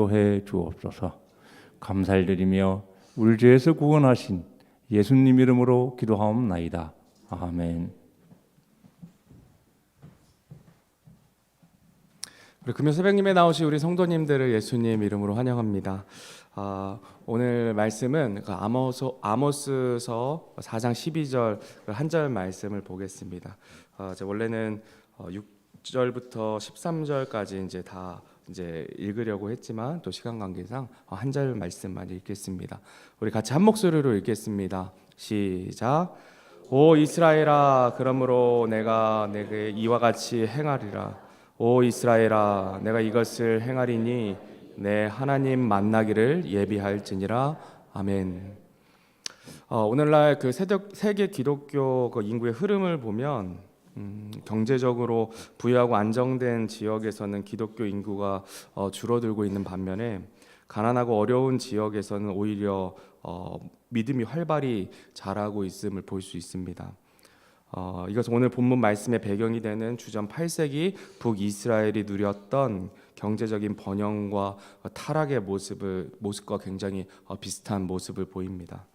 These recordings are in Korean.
해 주옵소서. 감사를 드리며 우리 죄에서 구원하신 예수님 이름으로 기도하옵나이다. 아멘. 우리 금요 새벽님에 나오신 우리 성도님들을 예수님 이름으로 환영합니다. 오늘 말씀은 아모스서 4장 12절 한 절 말씀을 보겠습니다. 원래는 6절부터 13절까지 이제 읽으려고 했지만 또 시간 관계상 한 절 말씀만 읽겠습니다. 우리 같이 한 목소리로 읽겠습니다. 시작. 오 이스라엘아, 그러므로 내가 내게 이와 같이 행하리라. 오 이스라엘아, 내가 이것을 행하리니 내 하나님 만나기를 예비할지니라. 아멘. 오늘날 그 세계 기독교 그 인구의 흐름을 보면 경제적으로 부유하고 안정된 지역에서는 기독교 인구가 줄어들고 있는 반면에 가난하고 어려운 지역에서는 오히려 믿음이 활발히 자라고 있음을 볼 수 있습니다. 이것은 오늘 본문 말씀의 배경이 되는 주전 8세기 북이스라엘이 누렸던 경제적인 번영과 타락의 모습과 굉장히 비슷한 모습을 보입니다.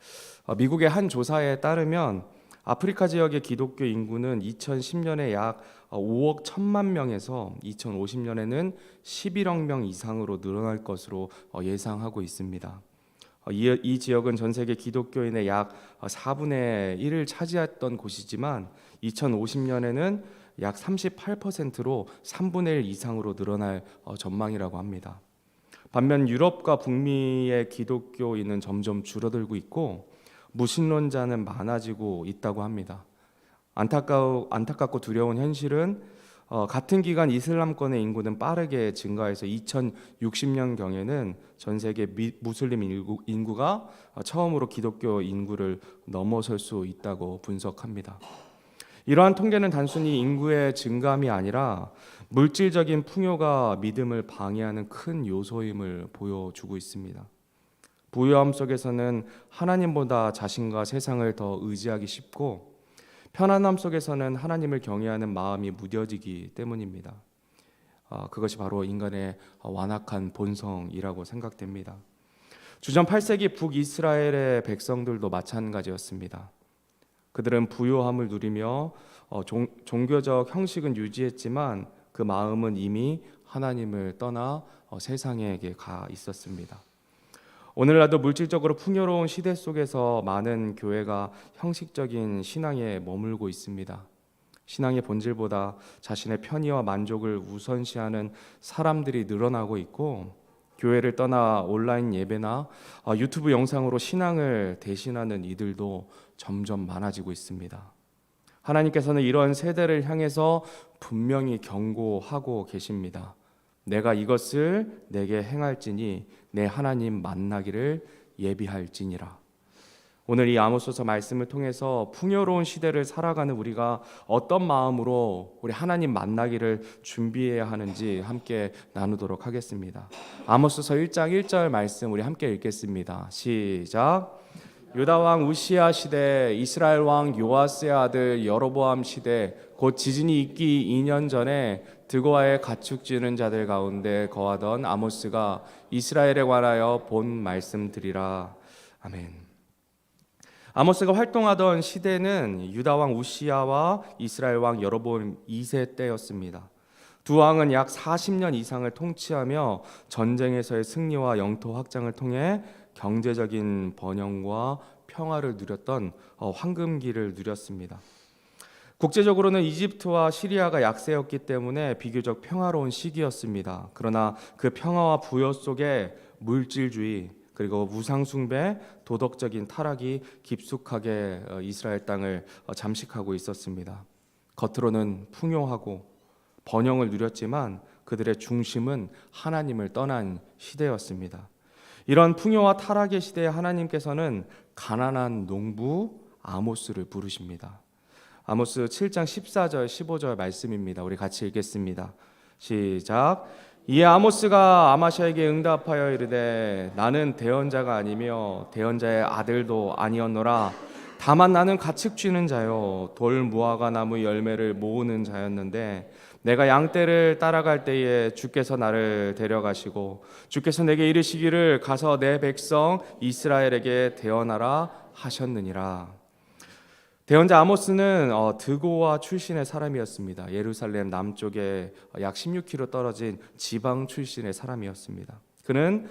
미국의 한 조사에 따르면 아프리카 지역의 기독교 인구는 2010년에 약 5억 1천만 명에서 2050년에는 11억 명 이상으로 늘어날 것으로 예상하고 있습니다. 이 지역은 전 세계 기독교인의 약 4분의 1을 차지했던 곳이지만 2050년에는 약 38%로 3분의 1 이상으로 늘어날 전망이라고 합니다. 반면 유럽과 북미의 기독교인은 점점 줄어들고 있고 무신론자는 많아지고 있다고 합니다. 안타깝고 두려운 현실은 같은 기간 이슬람권의 인구는 빠르게 증가해서 2060년경에는 전 세계 무슬림 인구가 처음으로 기독교 인구를 넘어설 수 있다고 분석합니다. 이러한 통계는 단순히 인구의 증감이 아니라 물질적인 풍요가 믿음을 방해하는 큰 요소임을 보여주고 있습니다. 부유함 속에서는 하나님보다 자신과 세상을 더 의지하기 쉽고 편안함 속에서는 하나님을 경외하는 마음이 무뎌지기 때문입니다. 그것이 바로 인간의 완악한 본성이라고 생각됩니다. 주전 8세기 북이스라엘의 백성들도 마찬가지였습니다. 그들은 부유함을 누리며 종교적 형식은 유지했지만 그 마음은 이미 하나님을 떠나 세상에게 가 있었습니다. 오늘날도 물질적으로 풍요로운 시대 속에서 많은 교회가 형식적인 신앙에 머물고 있습니다. 신앙의 본질보다 자신의 편의와 만족을 우선시하는 사람들이 늘어나고 있고 교회를 떠나 온라인 예배나 유튜브 영상으로 신앙을 대신하는 이들도 점점 많아지고 있습니다. 하나님께서는 이런 세대를 향해서 분명히 경고하고 계십니다. 내가 이것을 내게 행할지니 내 하나님 만나기를 예비할지니라. 오늘 이 아모스서 말씀을 통해서 풍요로운 시대를 살아가는 우리가 어떤 마음으로 우리 하나님 만나기를 준비해야 하는지 함께 나누도록 하겠습니다. 아모스서 1장 1절 말씀 우리 함께 읽겠습니다. 시작. 유다 왕 우시야 시대 이스라엘 왕 요아스의 아들 여로보암 시대 곧 지진이 있기 2년 전에 드고아의 가축 지는 자들 가운데 거하던 아모스가 이스라엘에 관하여 본 말씀드리라. 아멘. 아모스가 활동하던 시대는 유다 왕 우시야와 이스라엘 왕 여로보암 2세 때였습니다. 두 왕은 약 40년 이상을 통치하며 전쟁에서의 승리와 영토 확장을 통해 경제적인 번영과 평화를 누렸던 황금기를 누렸습니다. 국제적으로는 이집트와 시리아가 약세였기 때문에 비교적 평화로운 시기였습니다. 그러나 그 평화와 부여 속에 물질주의 그리고 우상숭배, 도덕적인 타락이 깊숙하게 이스라엘 땅을 잠식하고 있었습니다. 겉으로는 풍요하고 번영을 누렸지만 그들의 중심은 하나님을 떠난 시대였습니다. 이런 풍요와 타락의 시대에 하나님께서는 가난한 농부 아모스를 부르십니다. 아모스 7장 14절 15절 말씀입니다. 우리 같이 읽겠습니다. 시작. 이에 아모스가 아마샤에게 응답하여 이르되 나는 대언자가 아니며 대언자의 아들도 아니었노라. 다만 나는 가축 쥐는 자요 돌 무화과 나무 열매를 모으는 자였는데 내가 양떼를 따라갈 때에 주께서 나를 데려가시고 주께서 내게 이르시기를 가서 내 백성 이스라엘에게 대언하라 하셨느니라. 대언자 아모스는 드고와 출신의 사람이었습니다. 예루살렘 남쪽에 약 16km 떨어진 지방 출신의 사람이었습니다. 그는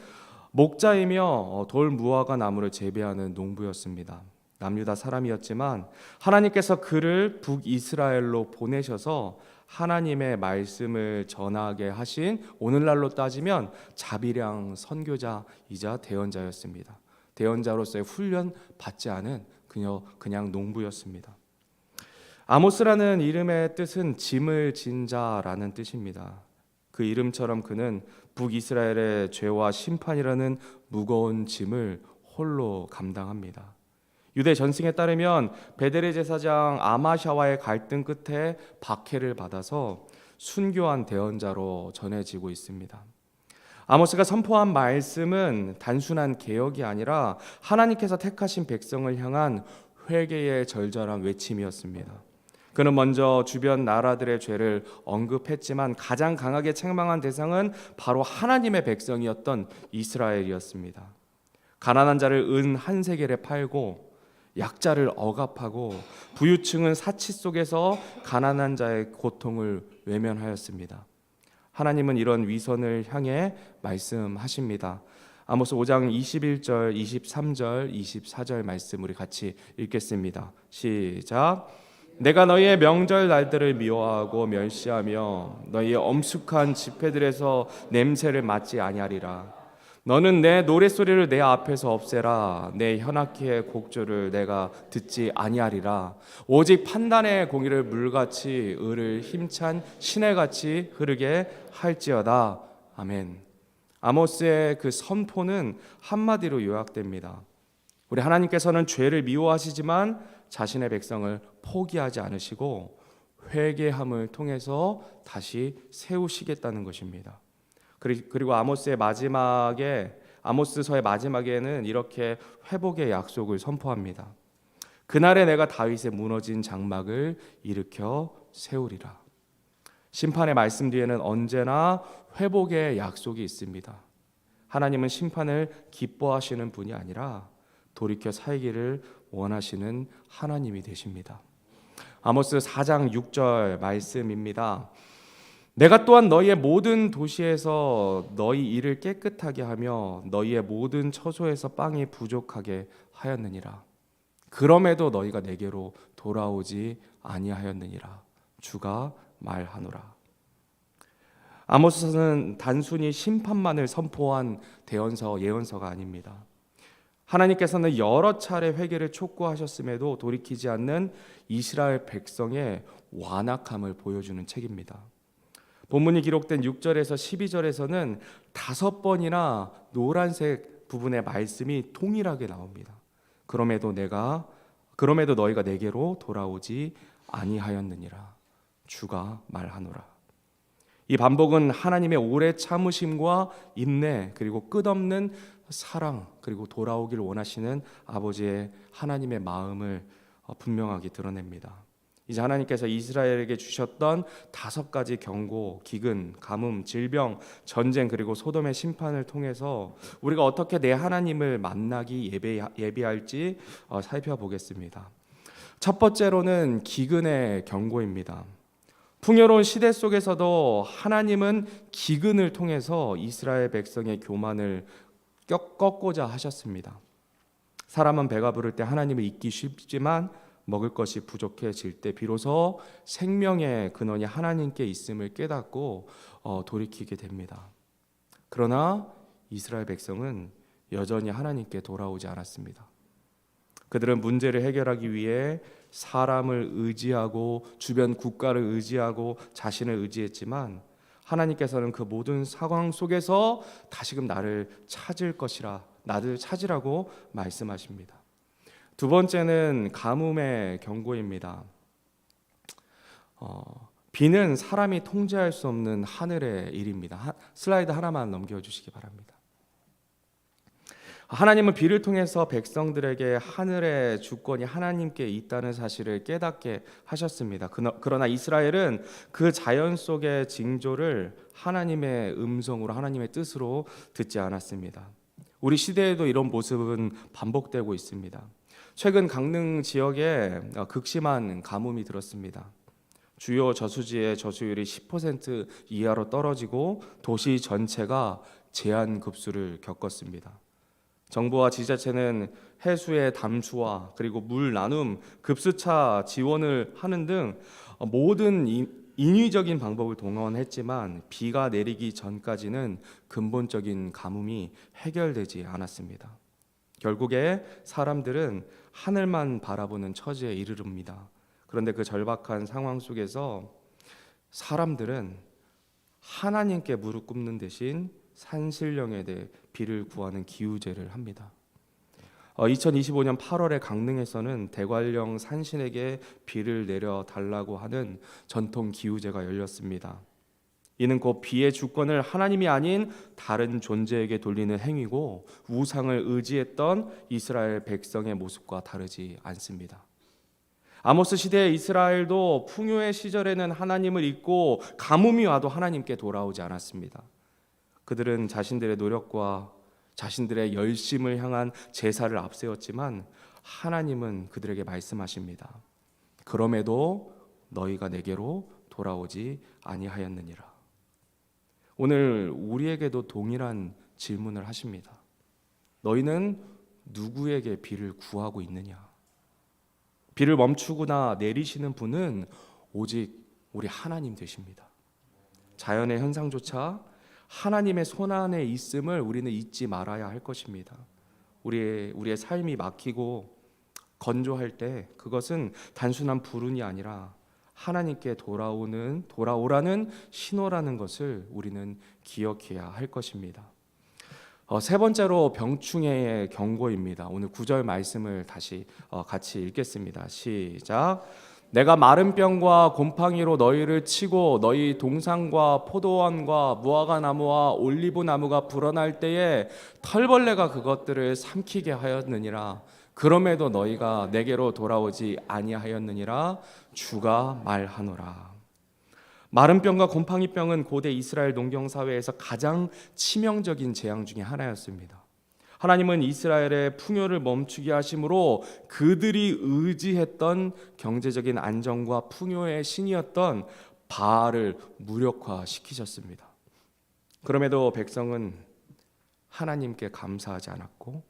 목자이며 돌 무화과 나무를 재배하는 농부였습니다. 남유다 사람이었지만 하나님께서 그를 북이스라엘로 보내셔서 하나님의 말씀을 전하게 하신, 오늘날로 따지면 자비량 선교자이자 대언자였습니다. 대언자로서의 훈련 받지 않은 그냥 농부였습니다. 아모스라는 이름의 뜻은 짐을 진 자라는 뜻입니다. 그 이름처럼 그는 북이스라엘의 죄와 심판이라는 무거운 짐을 홀로 감당합니다. 유대 전승에 따르면 베델의 제사장 아마샤와의 갈등 끝에 박해를 받아서 순교한 대언자로 전해지고 있습니다. 아모스가 선포한 말씀은 단순한 개혁이 아니라 하나님께서 택하신 백성을 향한 회개의 절절한 외침이었습니다. 그는 먼저 주변 나라들의 죄를 언급했지만 가장 강하게 책망한 대상은 바로 하나님의 백성이었던 이스라엘이었습니다. 가난한 자를 은 한 세겔에 팔고 약자를 억압하고 부유층은 사치 속에서 가난한 자의 고통을 외면하였습니다. 하나님은 이런 위선을 향해 말씀하십니다. 아모스 5장 21절, 23절, 24절 말씀 우리 같이 읽겠습니다. 시작. 내가 너희의 명절 날들을 미워하고 멸시하며 너희의 엄숙한 집회들에서 냄새를 맡지 아니하리라. 너는 내 노랫소리를 내 앞에서 없애라. 내 현악기의 곡조를 내가 듣지 아니하리라. 오직 판단의 공의를 물같이 을을 힘찬 시내같이 흐르게 할지어다. 아멘. 아모스의 그 선포는 한마디로 요약됩니다. 우리 하나님께서는 죄를 미워하시지만 자신의 백성을 포기하지 않으시고 회개함을 통해서 다시 세우시겠다는 것입니다. 그리고 아모스서의 마지막에는 이렇게 회복의 약속을 선포합니다. 그날에 내가 다윗의 무너진 장막을 일으켜 세우리라. 심판의 말씀 뒤에는 언제나 회복의 약속이 있습니다. 하나님은 심판을 기뻐하시는 분이 아니라 돌이켜 살기를 원하시는 하나님이 되십니다. 아모스 4장 6절 말씀입니다. 내가 또한 너희의 모든 도시에서 너희 일을 깨끗하게 하며 너희의 모든 처소에서 빵이 부족하게 하였느니라. 그럼에도 너희가 내게로 돌아오지 아니하였느니라. 주가 말하노라. 아모스서는 단순히 심판만을 선포한 예언서가 아닙니다. 하나님께서는 여러 차례 회개를 촉구하셨음에도 돌이키지 않는 이스라엘 백성의 완악함을 보여주는 책입니다. 본문이 기록된 6절에서 12절에서는 5번이나 노란색 부분의 말씀이 동일하게 나옵니다. 그럼에도 너희가 내게로 돌아오지 아니하였느니라. 주가 말하노라. 이 반복은 하나님의 오래 참으심과 인내, 그리고 끝없는 사랑, 그리고 돌아오길 원하시는 아버지의 하나님의 마음을 분명하게 드러냅니다. 이제 하나님께서 이스라엘에게 주셨던 5가지 경고, 기근, 가뭄, 질병, 전쟁, 그리고 소돔의 심판을 통해서 우리가 어떻게 내 하나님을 만나기 예비할지 살펴보겠습니다. 첫 번째로는 기근의 경고입니다. 풍요로운 시대 속에서도 하나님은 기근을 통해서 이스라엘 백성의 교만을 꺾고자 하셨습니다. 사람은 배가 부를 때 하나님을 잊기 쉽지만 먹을 것이 부족해질 때 비로소 생명의 근원이 하나님께 있음을 깨닫고 돌이키게 됩니다. 그러나 이스라엘 백성은 여전히 하나님께 돌아오지 않았습니다. 그들은 문제를 해결하기 위해 사람을 의지하고 주변 국가를 의지하고 자신을 의지했지만 하나님께서는 그 모든 상황 속에서 다시금 나를 찾으라고 말씀하십니다. 두 번째는 가뭄의 경고입니다. 비는 사람이 통제할 수 없는 하늘의 일입니다. 슬라이드 하나만 넘겨주시기 바랍니다. 하나님은 비를 통해서 백성들에게 하늘의 주권이 하나님께 있다는 사실을 깨닫게 하셨습니다. 그러나 이스라엘은 그 자연 속의 징조를 하나님의 음성으로, 하나님의 뜻으로 듣지 않았습니다. 우리 시대에도 이런 모습은 반복되고 있습니다. 최근 강릉 지역에 극심한 가뭄이 들었습니다. 주요 저수지의 저수율이 10% 이하로 떨어지고 도시 전체가 제한급수를 겪었습니다. 정부와 지자체는 해수의 담수화 그리고 물 나눔, 급수차 지원을 하는 등 모든 인위적인 방법을 동원했지만 비가 내리기 전까지는 근본적인 가뭄이 해결되지 않았습니다. 결국에 사람들은 하늘만 바라보는 처지에 이르릅니다. 그런데 그 절박한 상황 속에서 사람들은 하나님께 무릎 꿇는 대신 산신령에 대해 비를 구하는 기우제를 합니다. 2025년 8월에 강릉에서는 대관령 산신에게 비를 내려 달라고 하는 전통 기우제가 열렸습니다. 이는 곧 비의 주권을 하나님이 아닌 다른 존재에게 돌리는 행위고 우상을 의지했던 이스라엘 백성의 모습과 다르지 않습니다. 아모스 시대의 이스라엘도 풍요의 시절에는 하나님을 잊고 가뭄이 와도 하나님께 돌아오지 않았습니다. 그들은 자신들의 노력과 자신들의 열심을 향한 제사를 앞세웠지만 하나님은 그들에게 말씀하십니다. 그럼에도 너희가 내게로 돌아오지 아니하였느니라. 오늘 우리에게도 동일한 질문을 하십니다. 너희는 누구에게 비를 구하고 있느냐? 비를 멈추거나 내리시는 분은 오직 우리 하나님 되십니다. 자연의 현상조차 하나님의 손안에 있음을 우리는 잊지 말아야 할 것입니다. 우리의 삶이 막히고 건조할 때 그것은 단순한 불운이 아니라 하나님께 돌아오라는 신호라는 것을 우리는 기억해야 할 것입니다. 세 번째로 병충해의 경고입니다. 오늘 9절 말씀을 다시 같이 읽겠습니다. 시작. 내가 마른 뼈와 곰팡이로 너희를 치고 너희 동산과 포도원과 무화과 나무와 올리브 나무가 불어날 때에 털벌레가 그것들을 삼키게 하였느니라. 그럼에도 너희가 내게로 돌아오지 아니하였느니라. 주가 말하노라. 마른 뼈와 곰팡이병은 고대 이스라엘 농경 사회에서 가장 치명적인 재앙 중에 하나였습니다. 하나님은 이스라엘의 풍요를 멈추게 하심으로 그들이 의지했던 경제적인 안정과 풍요의 신이었던 바알을 무력화시키셨습니다. 그럼에도 백성은 하나님께 감사하지 않았고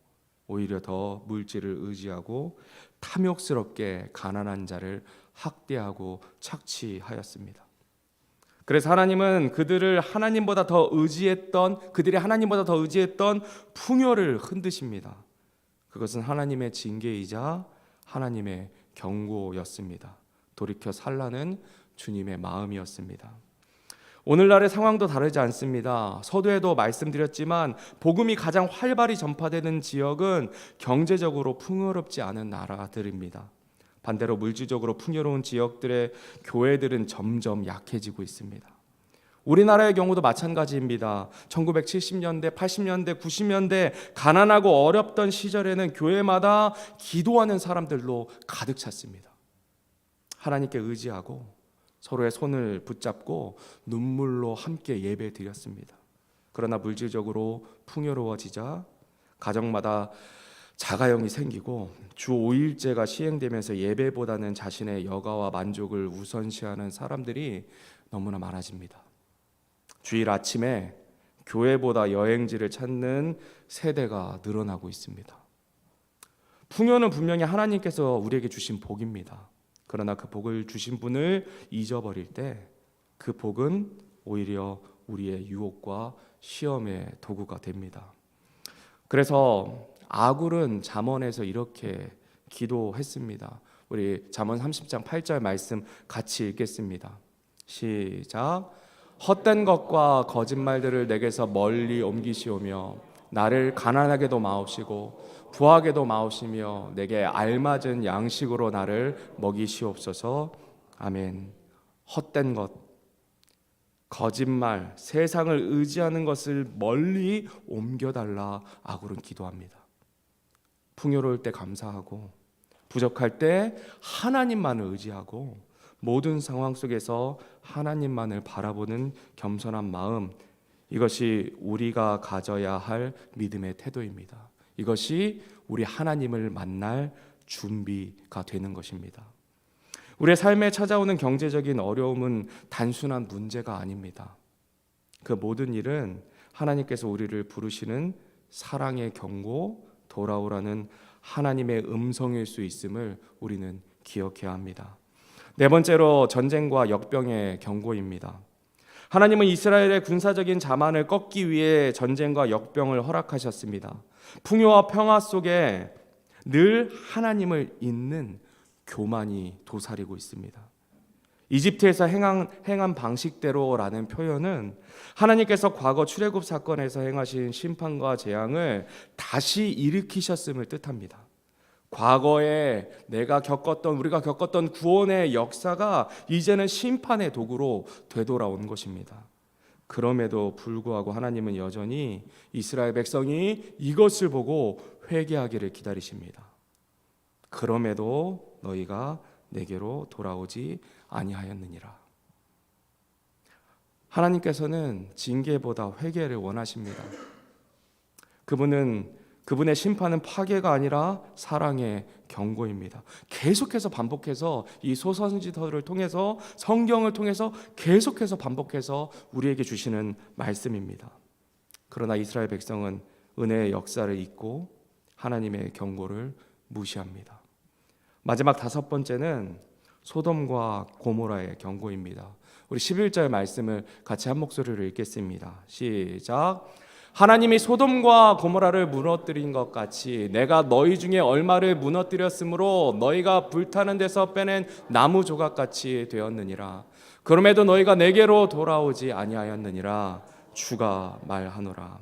오히려 더 물질을 의지하고 탐욕스럽게 가난한 자를 학대하고 착취하였습니다. 그래서 하나님은 그들이 하나님보다 더 의지했던 풍요를 흔드십니다. 그것은 하나님의 징계이자 하나님의 경고였습니다. 돌이켜 살라는 주님의 마음이었습니다. 오늘날의 상황도 다르지 않습니다. 서두에도 말씀드렸지만 복음이 가장 활발히 전파되는 지역은 경제적으로 풍요롭지 않은 나라들입니다. 반대로 물질적으로 풍요로운 지역들의 교회들은 점점 약해지고 있습니다. 우리나라의 경우도 마찬가지입니다. 1970년대, 80년대, 90년대 가난하고 어렵던 시절에는 교회마다 기도하는 사람들로 가득 찼습니다. 하나님께 의지하고 서로의 손을 붙잡고 눈물로 함께 예배 드렸습니다. 그러나 물질적으로 풍요로워지자 가정마다 자가용이 생기고 주 5일제가 시행되면서 예배보다는 자신의 여가와 만족을 우선시하는 사람들이 너무나 많아집니다. 주일 아침에 교회보다 여행지를 찾는 세대가 늘어나고 있습니다. 풍요는 분명히 하나님께서 우리에게 주신 복입니다. 그러나 그 복을 주신 분을 잊어버릴 때 그 복은 오히려 우리의 유혹과 시험의 도구가 됩니다. 그래서 아굴은 잠언에서 이렇게 기도했습니다. 우리 잠언 30장 8절 말씀 같이 읽겠습니다. 시작. 헛된 것과 거짓말들을 내게서 멀리 옮기시오며 나를 가난하게도 마옵시고 부하게도 마옵시며 내게 알맞은 양식으로 나를 먹이시옵소서. 아멘. 헛된 것, 거짓말, 세상을 의지하는 것을 멀리 옮겨달라 아굴은 기도합니다. 풍요로울 때 감사하고 부족할 때 하나님만을 의지하고 모든 상황 속에서 하나님만을 바라보는 겸손한 마음, 이것이 우리가 가져야 할 믿음의 태도입니다. 이것이 우리 하나님을 만날 준비가 되는 것입니다. 우리의 삶에 찾아오는 경제적인 어려움은 단순한 문제가 아닙니다. 그 모든 일은 하나님께서 우리를 부르시는 사랑의 경고, 돌아오라는 하나님의 음성일 수 있음을 우리는 기억해야 합니다. 네 번째로 전쟁과 역병의 경고입니다. 하나님은 이스라엘의 군사적인 자만을 꺾기 위해 전쟁과 역병을 허락하셨습니다. 풍요와 평화 속에 늘 하나님을 잇는 교만이 도사리고 있습니다. 이집트에서 행한 방식대로라는 표현은 하나님께서 과거 출애굽 사건에서 행하신 심판과 재앙을 다시 일으키셨음을 뜻합니다. 과거에 우리가 겪었던 구원의 역사가 이제는 심판의 도구로 되돌아온 것입니다. 그럼에도 불구하고 하나님은 여전히 이스라엘 백성이 이것을 보고 회개하기를 기다리십니다. 그럼에도 너희가 내게로 돌아오지 아니하였느니라. 하나님께서는 징계보다 회개를 원하십니다. 그분의 심판은 파괴가 아니라 사랑의 경고입니다. 계속해서 반복해서 이 소선지서를 통해서 성경을 통해서 계속해서 반복해서 우리에게 주시는 말씀입니다. 그러나 이스라엘 백성은 은혜의 역사를 잊고 하나님의 경고를 무시합니다. 마지막 다섯 번째는 소돔과 고모라의 경고입니다. 우리 11절 말씀을 같이 한 목소리로 읽겠습니다. 시작. 하나님이 소돔과 고모라를 무너뜨린 것 같이 내가 너희 중에 얼마를 무너뜨렸으므로 너희가 불타는 데서 빼낸 나무 조각같이 되었느니라. 그럼에도 너희가 내게로 돌아오지 아니하였느니라. 주가 말하노라.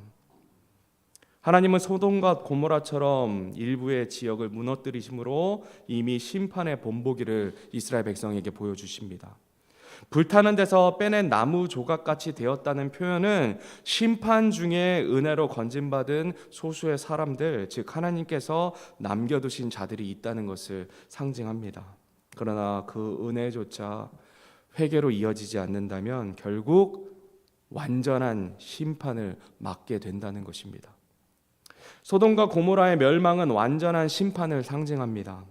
하나님은 소돔과 고모라처럼 일부의 지역을 무너뜨리심으로 이미 심판의 본보기를 이스라엘 백성에게 보여주십니다. 불타는 데서 빼낸 나무 조각같이 되었다는 표현은 심판 중에 은혜로 건진받은 소수의 사람들, 즉 하나님께서 남겨두신 자들이 있다는 것을 상징합니다. 그러나 그 은혜조차 회개로 이어지지 않는다면 결국 완전한 심판을 맞게 된다는 것입니다. 소돔과 고모라의 멸망은 완전한 심판을 상징합니다.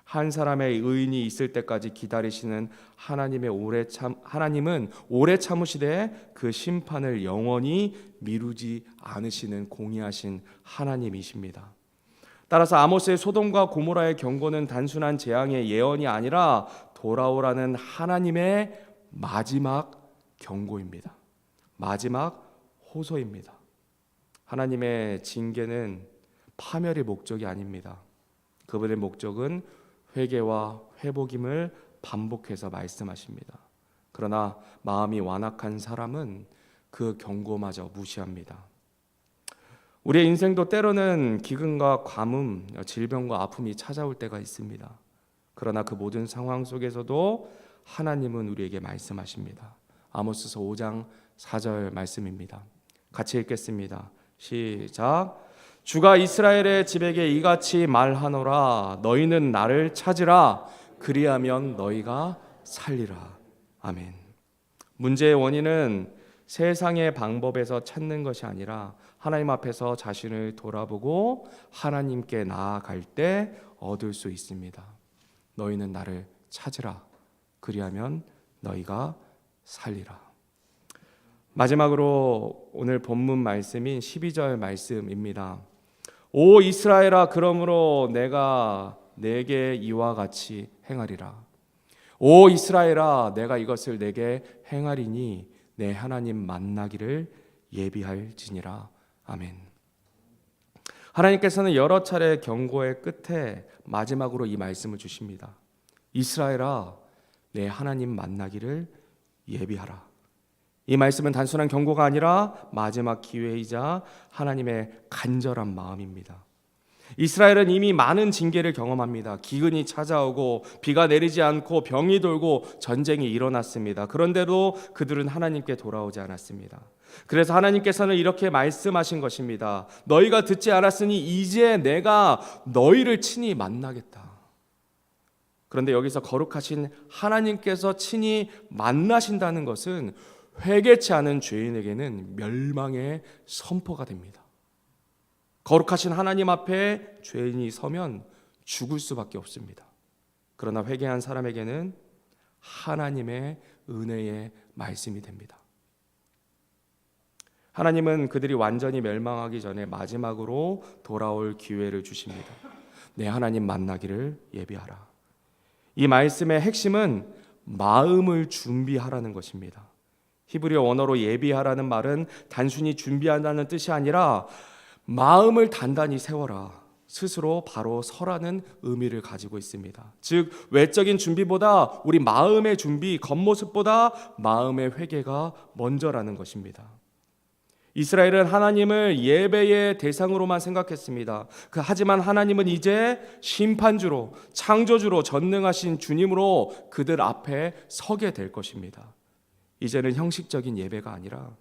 한 사람의 의인이 있을 때까지 기다리시는 하나님은 오래 참으시되 그 심판을 영원히 미루지 않으시는 공의하신 하나님이십니다. 따라서 아모스의 소돔과 고모라의 경고는 단순한 재앙의 예언이 아니라 돌아오라는 하나님의 마지막 경고입니다. 마지막 호소입니다. 하나님의 징계는 파멸의 목적이 아닙니다. 그분의 목적은 회개와 회복임을 반복해서 말씀하십니다. 그러나 마음이 완악한 사람은 그 경고마저 무시합니다. 우리의 인생도 때로는 기근과 가뭄, 질병과 아픔이 찾아올 때가 있습니다. 그러나 그 모든 상황 속에서도 하나님은 우리에게 말씀하십니다. 아모스서 5장 4절 말씀입니다. 같이 읽겠습니다. 시작. 주가 이스라엘의 집에게 이같이 말하노라. 너희는 나를 찾으라. 그리하면 너희가 살리라. 아멘. 문제의 원인은 세상의 방법에서 찾는 것이 아니라 하나님 앞에서 자신을 돌아보고 하나님께 나아갈 때 얻을 수 있습니다. 너희는 나를 찾으라. 그리하면 너희가 살리라. 마지막으로 오늘 본문 말씀인 12절 말씀입니다. 오 이스라엘아, 그러므로 내가 내게 이와 같이 행하리라. 오 이스라엘아, 내가 이것을 내게 행하리니 내 하나님 만나기를 예비할지니라. 아멘. 하나님께서는 여러 차례 경고의 끝에 마지막으로 이 말씀을 주십니다. 이스라엘아, 내 하나님 만나기를 예비하라. 이 말씀은 단순한 경고가 아니라 마지막 기회이자 하나님의 간절한 마음입니다. 이스라엘은 이미 많은 징계를 경험합니다. 기근이 찾아오고 비가 내리지 않고 병이 돌고 전쟁이 일어났습니다. 그런데도 그들은 하나님께 돌아오지 않았습니다. 그래서 하나님께서는 이렇게 말씀하신 것입니다. 너희가 듣지 않았으니 이제 내가 너희를 친히 만나겠다. 그런데 여기서 거룩하신 하나님께서 친히 만나신다는 것은 회개치 않은 죄인에게는 멸망의 선포가 됩니다. 거룩하신 하나님 앞에 죄인이 서면 죽을 수밖에 없습니다. 그러나 회개한 사람에게는 하나님의 은혜의 말씀이 됩니다. 하나님은 그들이 완전히 멸망하기 전에 마지막으로 돌아올 기회를 주십니다. 내 하나님 만나기를 예비하라. 이 말씀의 핵심은 마음을 준비하라는 것입니다. 히브리어 원어로 예비하라는 말은 단순히 준비한다는 뜻이 아니라 마음을 단단히 세워라, 스스로 바로 서라는 의미를 가지고 있습니다. 즉 외적인 준비보다 우리 마음의 준비, 겉모습보다 마음의 회개가 먼저라는 것입니다. 이스라엘은 하나님을 예배의 대상으로만 생각했습니다. 하지만 하나님은 이제 심판주로, 창조주로, 전능하신 주님으로 그들 앞에 서게 될 것입니다. 이제는 형식적인 예배가 아니라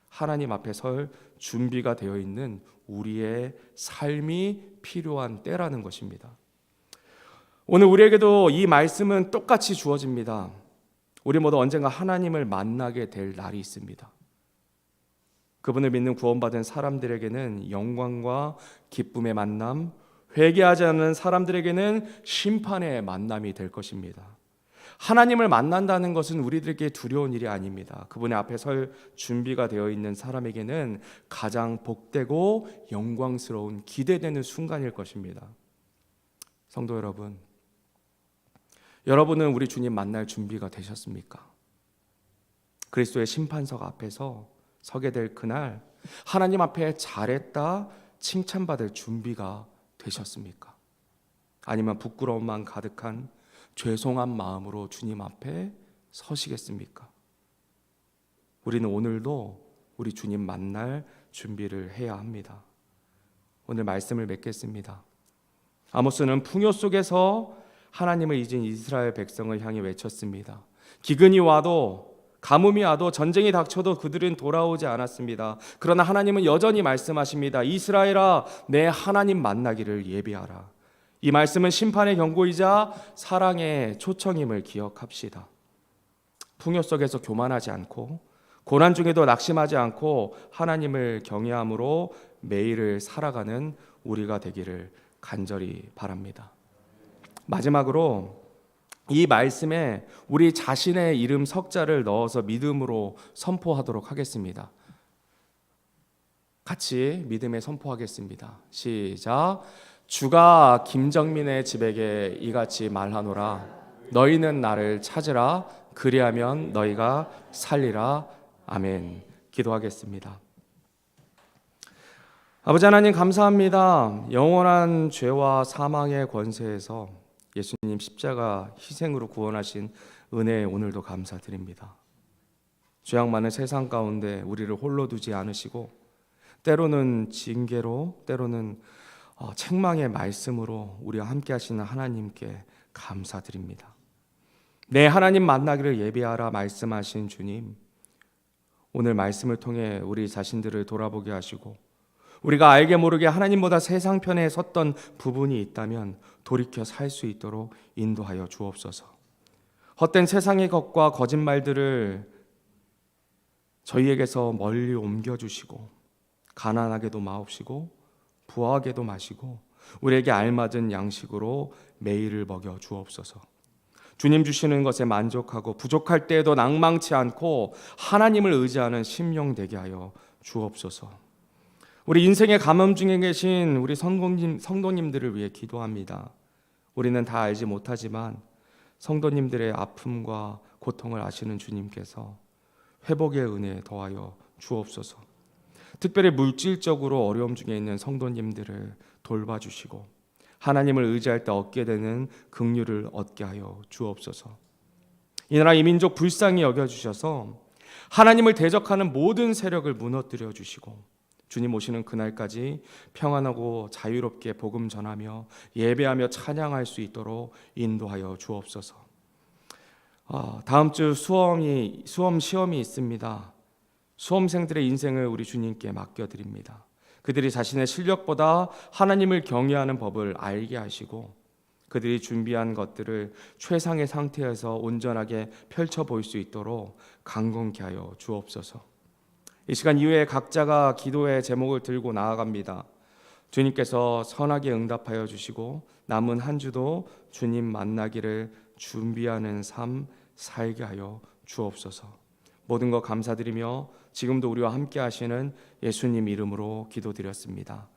하나님 앞에 설 준비가 되어 있는 우리의 삶이 필요한 때라는 것입니다. 오늘 우리에게도 이 말씀은 똑같이 주어집니다. 우리 모두 언젠가 하나님을 만나게 될 날이 있습니다. 그분을 믿는 구원받은 사람들에게는 영광과 기쁨의 만남, 회개하지 않는 사람들에게는 심판의 만남이 될 것입니다. 하나님을 만난다는 것은 우리들에게 두려운 일이 아닙니다. 그분의 앞에 설 준비가 되어 있는 사람에게는 가장 복되고 영광스러운 기대되는 순간일 것입니다. 성도 여러분, 여러분은 우리 주님 만날 준비가 되셨습니까? 그리스도의 심판석 앞에서 서게 될 그날 하나님 앞에 잘했다 칭찬받을 준비가 되셨습니까? 아니면 부끄러움만 가득한 죄송한 마음으로 주님 앞에 서시겠습니까? 우리는 오늘도 우리 주님 만날 준비를 해야 합니다. 오늘 말씀을 맺겠습니다. 아모스는 풍요 속에서 하나님을 잊은 이스라엘 백성을 향해 외쳤습니다. 기근이 와도 가뭄이 와도 전쟁이 닥쳐도 그들은 돌아오지 않았습니다. 그러나 하나님은 여전히 말씀하십니다. 이스라엘아, 내 하나님 만나기를 예비하라. 이 말씀은 심판의 경고이자 사랑의 초청임을 기억합시다. 풍요 속에서 교만하지 않고 고난 중에도 낙심하지 않고 하나님을 경외함으로 매일을 살아가는 우리가 되기를 간절히 바랍니다. 마지막으로 이 말씀에 우리 자신의 이름 석자를 넣어서 믿음으로 선포하도록 하겠습니다. 같이 믿음에 선포하겠습니다. 시작. 주가 김정민의 집에게 이같이 말하노라. 너희는 나를 찾으라. 그리하면 너희가 살리라. 아멘. 기도하겠습니다. 아버지 하나님 감사합니다. 영원한 죄와 사망의 권세에서 예수님 십자가 희생으로 구원하신 은혜에 오늘도 감사드립니다. 죄악 많은 세상 가운데 우리를 홀로 두지 않으시고 때로는 징계로 때로는 책망의 말씀으로 우리와 함께 하시는 하나님께 감사드립니다. 내 하나님 만나기를 예비하라 말씀하신 주님, 오늘 말씀을 통해 우리 자신들을 돌아보게 하시고 우리가 알게 모르게 하나님보다 세상 편에 섰던 부분이 있다면 돌이켜 살 수 있도록 인도하여 주옵소서. 헛된 세상의 것과 거짓말들을 저희에게서 멀리 옮겨주시고 가난하게도 마옵시고 부하게도 마시고 우리에게 알맞은 양식으로 매일을 먹여 주옵소서. 주님 주시는 것에 만족하고 부족할 때에도 낭망치 않고 하나님을 의지하는 심령 되게 하여 주옵소서. 우리 인생의 감염 중에 계신 우리 성도님들을 위해 기도합니다. 우리는 다 알지 못하지만 성도님들의 아픔과 고통을 아시는 주님께서 회복의 은혜 더하여 주옵소서. 특별히 물질적으로 어려움 중에 있는 성도님들을 돌봐주시고 하나님을 의지할 때 얻게 되는 긍휼을 얻게 하여 주옵소서. 이 나라 이 민족 불쌍히 여겨주셔서 하나님을 대적하는 모든 세력을 무너뜨려 주시고 주님 오시는 그날까지 평안하고 자유롭게 복음 전하며 예배하며 찬양할 수 있도록 인도하여 주옵소서. 다음 주 수험 시험이 있습니다. 수험생들의 인생을 우리 주님께 맡겨드립니다. 그들이 자신의 실력보다 하나님을 경외하는 법을 알게 하시고 그들이 준비한 것들을 최상의 상태에서 온전하게 펼쳐 보일 수 있도록 강건케 하여 주옵소서. 이 시간 이후에 각자가 기도의 제목을 들고 나아갑니다. 주님께서 선하게 응답하여 주시고 남은 한 주도 주님 만나기를 준비하는 삶 살게 하여 주옵소서. 모든 것 감사드리며 지금도 우리와 함께 하시는 예수님 이름으로 기도드렸습니다.